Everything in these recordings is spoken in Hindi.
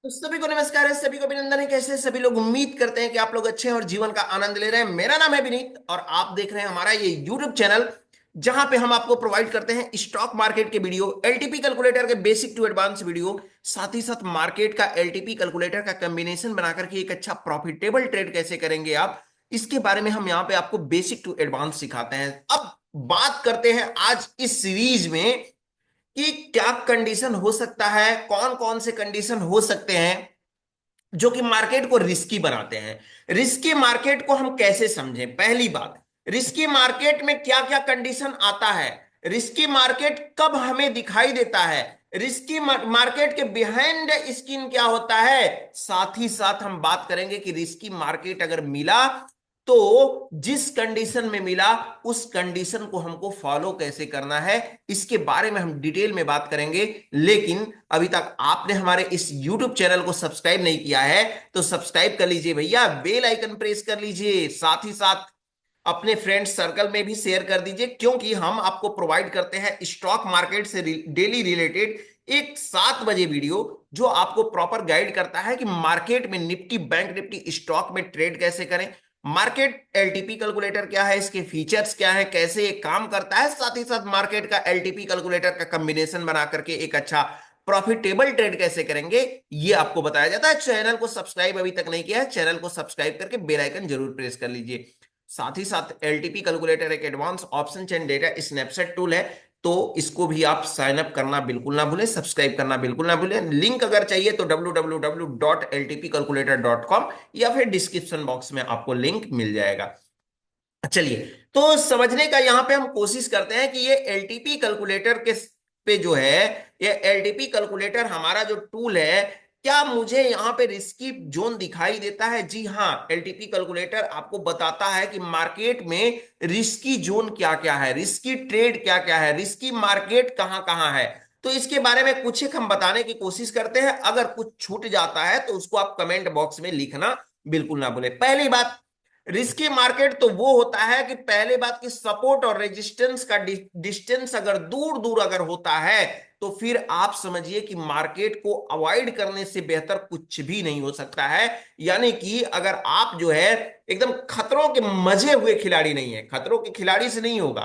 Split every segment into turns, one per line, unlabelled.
तो सभी को नमस्कार है, सभी को अभिनंदन है। कैसे हैं सभी लोग? उम्मीद करते हैं कि आप लोग अच्छे हैं और जीवन का आनंद ले रहे हैं। मेरा नाम है विनीत और आप देख रहे हैं हमारा ये यूट्यूब चैनल, जहां पे हम आपको प्रोवाइड करते हैं स्टॉक मार्केट के वीडियो, एलटीपी कैलकुलेटर के बेसिक टू एडवांस वीडियो, साथ ही साथ मार्केट का एलटीपी कैलकुलेटर का कॉम्बिनेशन बनाकर के एक अच्छा प्रॉफिटेबल ट्रेड कैसे करेंगे आप, इसके बारे में हम यहाँ पे आपको बेसिक टू एडवांस सिखाते हैं। अब बात करते हैं आज इस सीरीज में कि क्या कंडीशन हो सकता है, कौन कौन से कंडीशन हो सकते हैं जो कि मार्केट को रिस्की बनाते हैं। रिस्की मार्केट को हम कैसे समझें? पहली बात, रिस्की मार्केट में क्या क्या कंडीशन आता है, रिस्की मार्केट कब हमें दिखाई देता है, रिस्की मार्केट के बिहाइंड स्किन क्या होता है, साथ ही साथ हम बात करेंगे कि रिस्की मार्केट अगर मिला तो जिस कंडीशन में मिला उस कंडीशन को हमको फॉलो कैसे करना है, इसके बारे में हम डिटेल में बात करेंगे। लेकिन अभी तक आपने हमारे इस YouTube चैनल को सब्सक्राइब नहीं किया है तो सब्सक्राइब कर लीजिए भैया, बेल आइकन प्रेस कर लीजिए, साथ ही साथ अपने फ्रेंड सर्कल में भी शेयर कर दीजिए, क्योंकि हम आपको प्रोवाइड करते हैं स्टॉक मार्केट से डेली रिलेटेड एक 7 बजे वीडियो जो आपको प्रॉपर गाइड करता है कि मार्केट में निफ्टी, बैंक निफ्टी स्टॉक में ट्रेड कैसे करें, मार्केट एलटीपी कैलकुलेटर क्या है, इसके फीचर्स क्या है, कैसे ये काम करता है, साथ ही साथ मार्केट का एलटीपी कैलकुलेटर का कॉम्बिनेशन बना करके एक अच्छा प्रॉफिटेबल ट्रेड कैसे करेंगे, ये आपको बताया जाता है। चैनल को सब्सक्राइब अभी तक नहीं किया है, चैनल को सब्सक्राइब करके बेल आइकन जरूर प्रेस कर लीजिए। साथ ही साथ एलटीपी कैलकुलेटर एक advance option chain data snapshot tool है, तो इसको भी आप साइन अप करना बिल्कुल ना भूलें, सब्सक्राइब करना बिल्कुल ना भूलें। लिंक अगर चाहिए तो www.ltpcalculator.com या फिर डिस्क्रिप्शन बॉक्स में आपको लिंक मिल जाएगा। चलिए, तो समझने का यहां पे हम कोशिश करते हैं कि ये एलटीपी कैलकुलेटर के पे जो है, ये एलटीपी कैलकुलेटर हमारा जो टूल है, क्या मुझे यहाँ पे रिस्की जोन दिखाई देता है? जी हाँ, एलटीपी कैलकुलेटर आपको बताता है कि मार्केट में रिस्की जोन क्या क्या है, रिस्की ट्रेड क्या क्या है, रिस्की मार्केट कहाँ कहाँ है। तो इसके बारे में कुछ एक हम बताने की कोशिश करते हैं। अगर कुछ छूट जाता है तो उसको आप कमेंट बॉक्स में लिखना बिल्कुल ना भूलें। पहली बात, रिस्की मार्केट तो वो होता है कि पहले बात की सपोर्ट और रेजिस्टेंस का डिस्टेंस अगर दूर दूर अगर होता है तो फिर आप समझिए कि मार्केट को अवॉइड करने से बेहतर कुछ भी नहीं हो सकता है। यानी कि अगर आप जो है एकदम खतरों के मजे हुए खिलाड़ी नहीं है, खतरों के खिलाड़ी से नहीं होगा,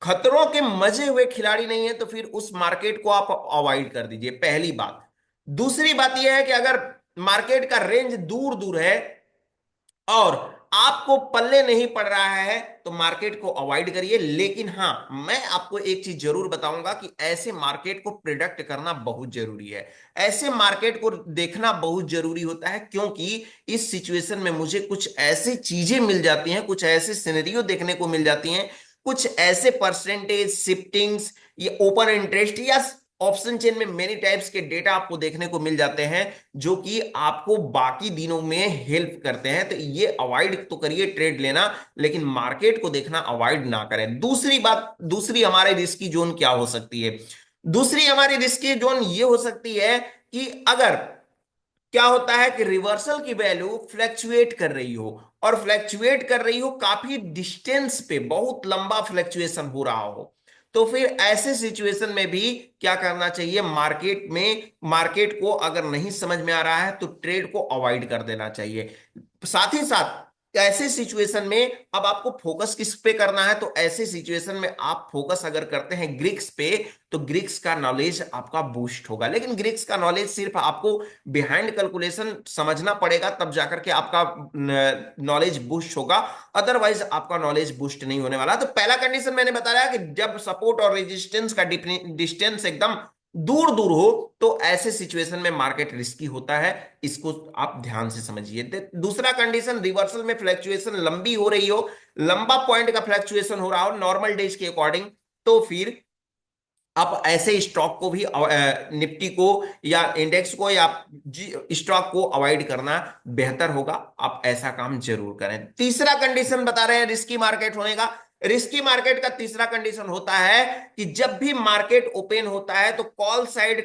खतरों के मजे हुए खिलाड़ी नहीं है, तो फिर उस मार्केट को आप अवॉइड कर दीजिए, पहली बात। दूसरी बात यह है कि अगर मार्केट का रेंज दूर दूर है और आपको पल्ले नहीं पड़ रहा है तो मार्केट को अवॉइड करिए। लेकिन हाँ, मैं आपको एक चीज जरूर बताऊंगा कि ऐसे मार्केट को प्रिडिक्ट करना बहुत जरूरी है, ऐसे मार्केट को देखना बहुत जरूरी होता है, क्योंकि इस सिचुएशन में मुझे कुछ ऐसी चीजें मिल जाती हैं, कुछ ऐसे सिनेरियो देखने को मिल जाती हैं, कुछ ऐसे परसेंटेज शिफ्टिंग्स, ये ओपन इंटरेस्ट या ऑप्शन चेन में मेनी टाइप्स के डेटा आपको देखने को मिल जाते हैं जो कि आपको बाकी दिनों में हेल्प करते हैं। तो ये अवॉइड तो करिए ट्रेड लेना, लेकिन मार्केट को देखना अवॉइड ना करें। दूसरी बात, दूसरी हमारे रिस्की जोन क्या हो सकती है? दूसरी हमारी रिस्की जोन ये हो सकती है कि अगर क्या होता है कि रिवर्सल की वैल्यू फ्लैक्चुएट कर रही हो, और फ्लैक्चुएट कर रही हो काफी डिस्टेंस पे, बहुत लंबा फ्लैक्चुएशन हो रहा हो, तो फिर ऐसे सिचुएशन में भी क्या करना चाहिए? मार्केट में, मार्केट को अगर नहीं समझ में आ रहा है तो ट्रेड को अवॉइड कर देना चाहिए। साथ ही साथ ऐसे सिचुएशन में अब आपको फोकस किस पे करना है? तो ऐसे सिचुएशन में आप फोकस अगर करते हैं ग्रिक्स पे तो ग्रिक्स का नॉलेज आपका बूस्ट होगा। लेकिन ग्रिक्स का नॉलेज सिर्फ आपको बिहाइंड कैलकुलेशन समझना पड़ेगा, तब जाकर के आपका नॉलेज बूस्ट होगा, अदरवाइज आपका नॉलेज बूस्ट नहीं होने वाला। तो पहला कंडीशन मैंने बताया कि जब सपोर्ट और रेजिस्टेंस का डिस्टेंस एकदम दूर दूर हो तो ऐसे सिचुएशन में मार्केट रिस्की होता है, इसको आप ध्यान से समझिए। दूसरा कंडीशन, रिवर्सल में फ्लैक्चुएशन लंबी हो रही हो, लंबा पॉइंट का फ्लैक्चुएशन हो रहा हो नॉर्मल डेज के अकॉर्डिंग, तो फिर आप ऐसे स्टॉक को भी, निफ्टी को या इंडेक्स को या स्टॉक को अवॉइड करना बेहतर होगा। आप ऐसा काम जरूर करें। तीसरा कंडीशन बता रहे हैं रिस्की मार्केट होने का। रिस्की मार्केट का तीसरा कंडीशन होता है कि जब भी मार्केट ओपन होता है तो कॉल साइड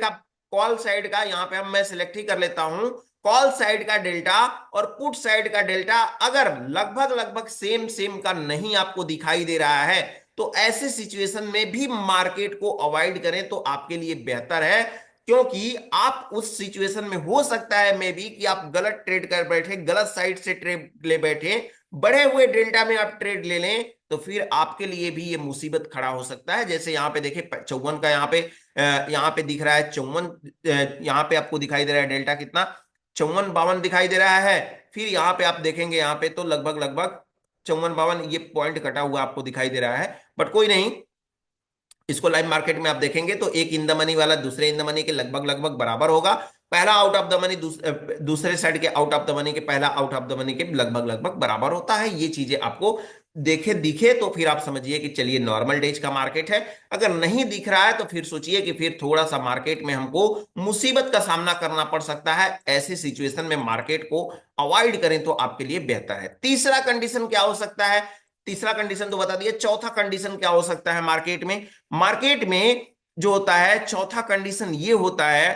का यहां पे हम मैं सिलेक्ट ही कर लेता हूं, कॉल साइड का डेल्टा और पुट साइड का डेल्टा अगर लगभग लगभग सेम सेम का नहीं आपको दिखाई दे रहा है, तो ऐसे सिचुएशन में भी मार्केट को अवॉइड करें तो आपके लिए बेहतर है। क्योंकि आप उस सिचुएशन में हो सकता है मे बी कि आप गलत ट्रेड कर बैठे, गलत साइड से ट्रेड ले बैठे, बढ़े हुए डेल्टा में आप ट्रेड ले लें, तो फिर आपके लिए भी ये मुसीबत खड़ा हो सकता है। जैसे यहाँ पे देखिए 54 का यहाँ पे दिख रहा है 54, यहाँ पे आपको दिखाई दे रहा है डेल्टा कितना, 54-52 दिखाई दे रहा है। फिर यहाँ पे आप देखेंगे यहाँ पे तो लगभग लगभग 54-52 ये पॉइंट कटा हुआ आपको दिखाई दे रहा है। बट कोई नहीं, इसको लाइव मार्केट में आप देखेंगे तो एक इन द मनी वाला दूसरे इन द मनी के लगभग लगभग बराबर होगा। पहला आउट ऑफ द मनी दूसरे साइड के आउट ऑफ द मनी के पहला आउट ऑफ द मनी के लगभग लगभग बराबर होता है। ये चीजें आपको देखे दिखे तो फिर आप समझिए कि चलिए नॉर्मल डेज का मार्केट है। अगर नहीं दिख रहा है तो फिर सोचिए कि फिर थोड़ा सा मार्केट में हमको मुसीबत का सामना करना पड़ सकता है। ऐसी सिचुएशन में मार्केट को अवॉइड करें तो आपके लिए बेहतर है। तीसरा कंडीशन क्या हो सकता है, तीसरा कंडीशन तो बता दिया, चौथा कंडीशन क्या हो सकता है मार्केट में। मार्केट में जो होता है चौथा कंडीशन ये होता है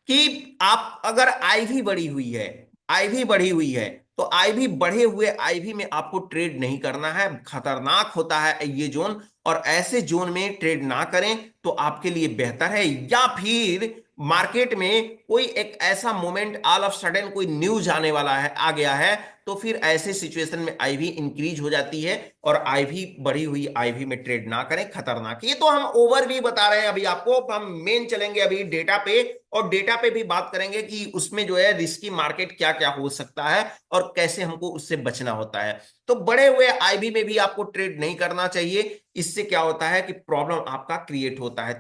कि आप अगर आईवी बढ़ी हुई है, आईवी बढ़ी हुई है, तो आईवी बढ़े हुए आईवी में आपको ट्रेड नहीं करना है, खतरनाक होता है ये जोन। और ऐसे जोन में ट्रेड ना करें तो आपके लिए बेहतर है। या फिर मार्केट में कोई एक ऐसा मोमेंट ऑल ऑफ सडन कोई न्यूज आने वाला है, आ गया है, तो फिर ऐसे सिचुएशन में आईवी इंक्रीज हो जाती है और आईवी बढ़ी हुई आईवी में ट्रेड ना करें, खतरनाक। ये तो हम ओवर भी बता रहे हैं अभी आपको, हम मेन चलेंगे अभी डेटा पे, और डेटा पे भी बात करेंगे कि उसमें जो है रिस्की मार्केट क्या क्या हो सकता है और कैसे हमको उससे बचना होता है। तो बड़े हुए आईबी में भी आपको ट्रेड नहीं करना चाहिए। इससे क्या होता है कि प्रॉब्लम आपका क्रिएट होता है।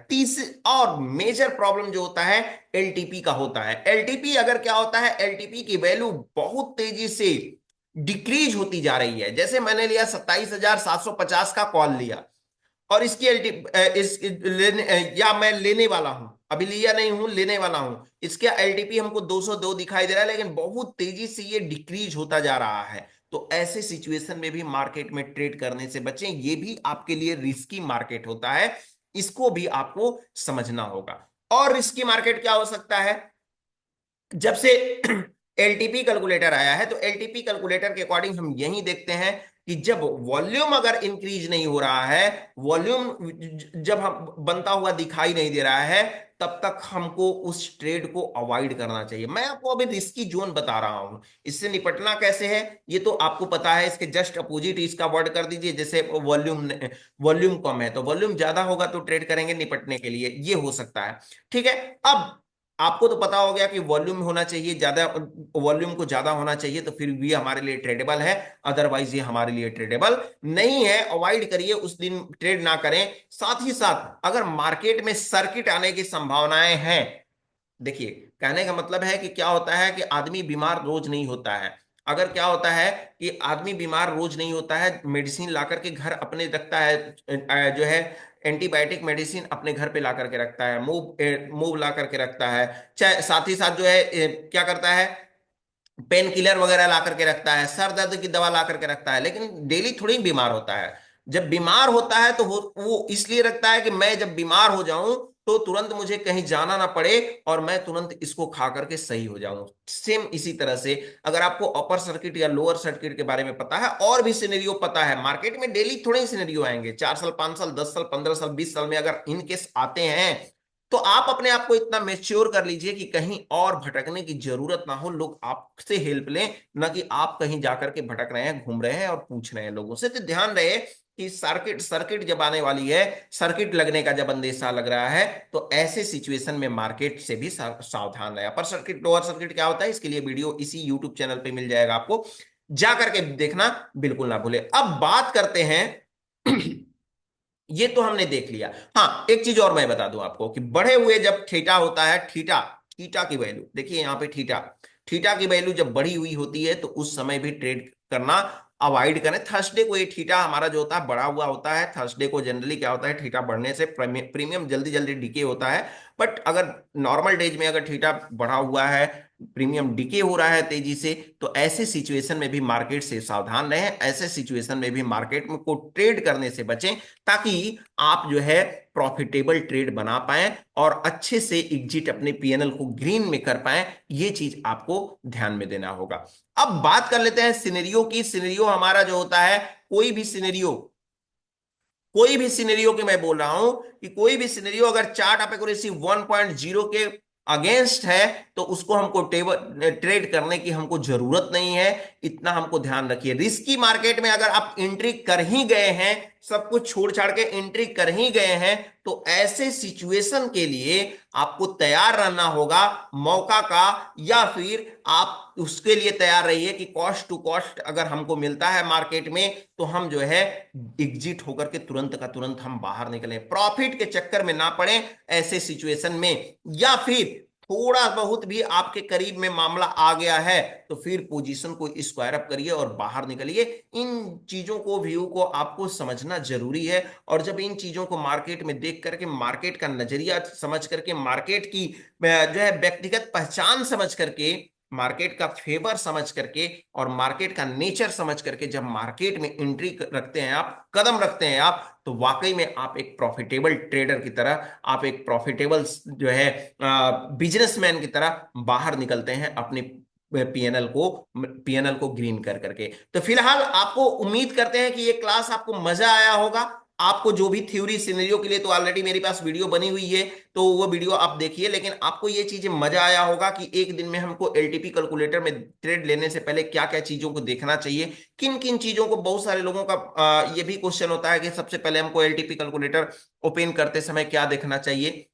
और मेजर प्रॉब्लम जो होता है एलटीपी का होता है। एलटीपी अगर क्या होता है, एलटीपी की वैल्यू बहुत तेजी से डिक्रीज होती जा रही है। जैसे मैंने लिया 27,750 का कॉल लिया, और इसकी एलटी या मैं लेने वाला हूं, अभी लिया नहीं हूं, लेने वाला हूं, इसका एलटीपी हमको 202 दिखाई दे रहा है, लेकिन बहुत तेजी से ये डिक्रीज होता जा रहा है। तो ऐसे सिचुएशन में भी मार्केट में ट्रेड करने से बचें, ये भी आपके लिए रिस्की मार्केट होता है, इसको भी आपको समझना होगा। और रिस्की मार्केट क्या हो सकता है, जब से एलटीपी कैलकुलेटर आया है, तो एलटीपी कैलकुलेटर के अकॉर्डिंग हम यही देखते हैं कि जब वॉल्यूम अगर इंक्रीज नहीं हो रहा है, वॉल्यूम जब हम बनता हुआ दिखाई नहीं दे रहा है, तब तक हमको उस ट्रेड को अवॉइड करना चाहिए। मैं आपको अभी रिस्की जोन बता रहा हूं, इससे निपटना कैसे है ये तो आपको पता है। इसके जस्ट अपोजिट इसका वर्ड कर दीजिए, जैसे वॉल्यूम वॉल्यूम कम है तो वॉल्यूम ज्यादा होगा तो ट्रेड करेंगे निपटने के लिए, ये हो सकता है। ठीक है, अब आपको तो पता हो गया कि वॉल्यूम होना चाहिए ज्यादा, वॉल्यूम को ज्यादा होना चाहिए तो फिर भी हमारे लिए ट्रेडेबल है, अदरवाइज ये हमारे लिए ट्रेडेबल नहीं है। अवॉइड करिए, उस दिन ट्रेड ना करें। साथ ही साथ अगर मार्केट में सर्किट आने की संभावनाएं हैं, देखिए कहने का मतलब है कि क्या होता है कि आदमी बीमार रोज नहीं होता है। अगर क्या होता है कि आदमी बीमार रोज नहीं होता है, मेडिसिन ला करके घर अपने रखता है, जो है एंटीबायोटिक मेडिसिन अपने घर पे ला करके रखता है, मूव मूव ला करके रखता है, चाहे साथ ही साथ जो है क्या करता है, पेन किलर वगैरह ला करके रखता है, सर दर्द की दवा ला करके रखता है, लेकिन डेली थोड़ी बीमार होता है। जब बीमार होता है तो वो इसलिए रखता है कि मैं जब बीमार हो जाऊं तो तुरंत मुझे कहीं जाना ना पड़े और मैं तुरंत इसको खा करके सही हो जाऊं। सेम इसी तरह से अगर आपको अपर सर्किट या लोअर सर्किट के बारे में पता है, और भी सिनेरियो पता है, मार्केट में डेली थोड़े ही सिनेरियो आएंगे, 4 साल 5 साल 10 साल 15 साल 20 साल में अगर इन केस आते हैं, तो आप अपने आप को इतना मेच्योर कर लीजिए कि कहीं और भटकने की जरूरत ना हो, लोग आपसे हेल्प लें, ना कि आप कहीं जाकर के भटक रहे हैं, घूम रहे हैं और पूछ रहे हैं लोगों से। तो ध्यान रहे कि सर्किट सर्किट जब आने वाली है, सर्किट लगने का जब अंदेशा लग रहा है, तो ऐसे सिचुएशन में मार्केट से भी सावधान रहे। अपर सर्किट लोअर सर्किट क्या होता है, इसके लिए वीडियो इसी यूट्यूब चैनल पे मिल जाएगा, आपको जा करके देखना बिल्कुल ना भूले। अब बात करते हैं ये तो हमने देख लिया। हाँ, एक चीज और मैं बता दूं आपको कि बढ़े हुए जब थीटा होता है, थीटा थीटा की वैल्यू देखिए यहाँ पे, थीटा थीटा की वैल्यू जब बढ़ी हुई होती है तो उस समय भी ट्रेड करना अवॉइड करें। थर्सडे को ये थीटा हमारा जो होता है बढ़ा हुआ होता है। थर्सडे को जनरली क्या होता है, थीटा बढ़ने से प्रीमियम जल्दी जल्दी डिके होता है। बट अगर नॉर्मल डेज में अगर थीटा बढ़ा हुआ है, प्रीमियम डिके हो रहा है तेजी से, तो ऐसे सिचुएशन में भी मार्केट से सावधान रहें, ऐसे सिचुएशन में भी मार्केट में को ट्रेड करने से बचें, ताकि आप जो है प्रॉफिटेबल ट्रेड बना पाएं और अच्छे से एग्जिट अपने पीएनएल को ग्रीन में कर पाएं। ये चीज आपको ध्यान में देना होगा। अब बात कर लेते हैं सिनेरियो की। सिनेरियो हमारा जो होता है, कोई भी सिनेरियो कोई भी सिनेरियो के मैं बोल रहा हूं कि कोई भी सिनेरियो अगर चार्ट आप एक्यूरेसी 1.0 के अगेंस्ट है तो उसको हमको टेबल ट्रेड करने की हमको जरूरत नहीं है। इतना हमको ध्यान रखिए। रिस्की मार्केट में अगर आप एंट्री कर ही गए हैं, सब कुछ छोड़ छाड़ के एंट्री कर ही गए हैं, तो ऐसे सिचुएशन के लिए आपको तैयार रहना होगा मौका का, या फिर आप उसके लिए तैयार रहिए कि कॉस्ट टू कॉस्ट अगर हमको मिलता है मार्केट में तो हम जो है एग्जिट होकर के तुरंत का तुरंत हम बाहर निकलें, प्रॉफिट के चक्कर में ना पड़े ऐसे सिचुएशन में। या फिर थोड़ा बहुत भी आपके करीब में मामला आ गया है तो फिर पोजीशन को स्क्वायर अप करिए और बाहर निकलिए। इन चीजों को, व्यू को आपको समझना जरूरी है। और जब इन चीजों को मार्केट में देख करके, मार्केट का नजरिया समझ करके, मार्केट की जो है व्यक्तिगत पहचान समझ करके, मार्केट का फेवर समझ करके और मार्केट का नेचर समझ करके जब मार्केट में एंट्री रखते हैं आप, कदम रखते हैं आप, तो वाकई में आप एक प्रॉफिटेबल ट्रेडर की तरह, आप एक प्रॉफिटेबल जो है बिजनेसमैन की तरह बाहर निकलते हैं अपने पीएनएल को ग्रीन कर करके। तो फिलहाल आपको उम्मीद करते हैं कि ये क्लास आपको मजा आया होगा। आपको जो भी थ्योरी सिनेरियो के लिए तो ऑलरेडी मेरे पास वीडियो बनी हुई है, तो वो वीडियो आप देखिए। लेकिन आपको ये चीजें मजा आया होगा कि एक दिन में हमको एलटीपी कैलकुलेटर में ट्रेड लेने से पहले क्या क्या चीजों को देखना चाहिए, किन किन चीजों को। बहुत सारे लोगों का ये भी क्वेश्चन होता है कि सबसे पहले हमको एलटीपी कैलकुलेटर ओपन करते समय क्या देखना चाहिए।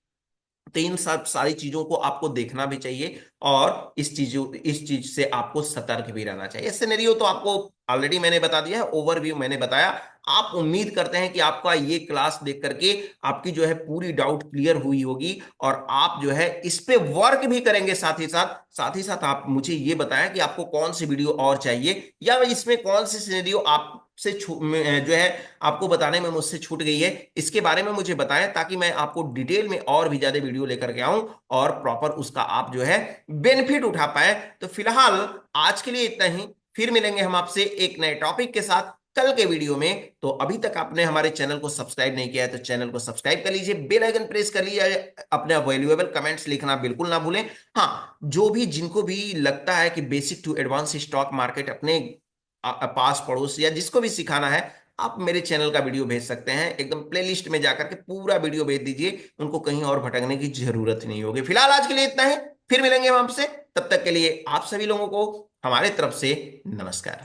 तो इन सब सारी चीजों को आपको देखना भी चाहिए और इस चीज से आपको सतर्क भी रहना चाहिए। सिनेरियो तो आपको ऑलरेडी मैंने बता दिया है, ओवरव्यू मैंने बताया। आप उम्मीद करते हैं कि आपका ये क्लास देख करके आपकी जो है पूरी डाउट क्लियर हुई होगी और आप जो है इस पे वर्क भी करेंगे। साथ ही साथ आप मुझे ये बताएं कि आपको कौन सी वीडियो और चाहिए, या इसमें कौन सी सिनेरियो आप से जो है आपको बताने में मुझसे छूट गई है, इसके बारे में मुझे बताएं ताकि मैं आपको डिटेल में और भी ज्यादा वीडियो लेकर के आऊं और प्रॉपर उसका आप जो है बेनिफिट उठा पाए। तो फिलहाल आज के लिए इतना ही। फिर मिलेंगे हम आपसे एक नए टॉपिक के साथ कल के वीडियो में। तो अभी तक आपने हमारे चैनल को सब्सक्राइब नहीं किया है तो चैनल को सब्सक्राइब कर लीजिए, बेल आइकन प्रेस कर लीजिए, अपने वैल्यूएबल कमेंट्स लिखना बिल्कुल ना भूलें। हाँ, जो भी जिनको भी लगता है कि basic to advance stock market अपने पास पड़ोस या जिसको भी सिखाना है, आप मेरे चैनल का वीडियो भेज सकते हैं। एकदम प्लेलिस्ट में जाकर के पूरा वीडियो भेज दीजिए, उनको कहीं और भटकने की जरूरत नहीं होगी। फिलहाल आज के लिए इतना ही। फिर मिलेंगे हम आपसे, तब तक के लिए आप सभी लोगों को हमारे तरफ से नमस्कार।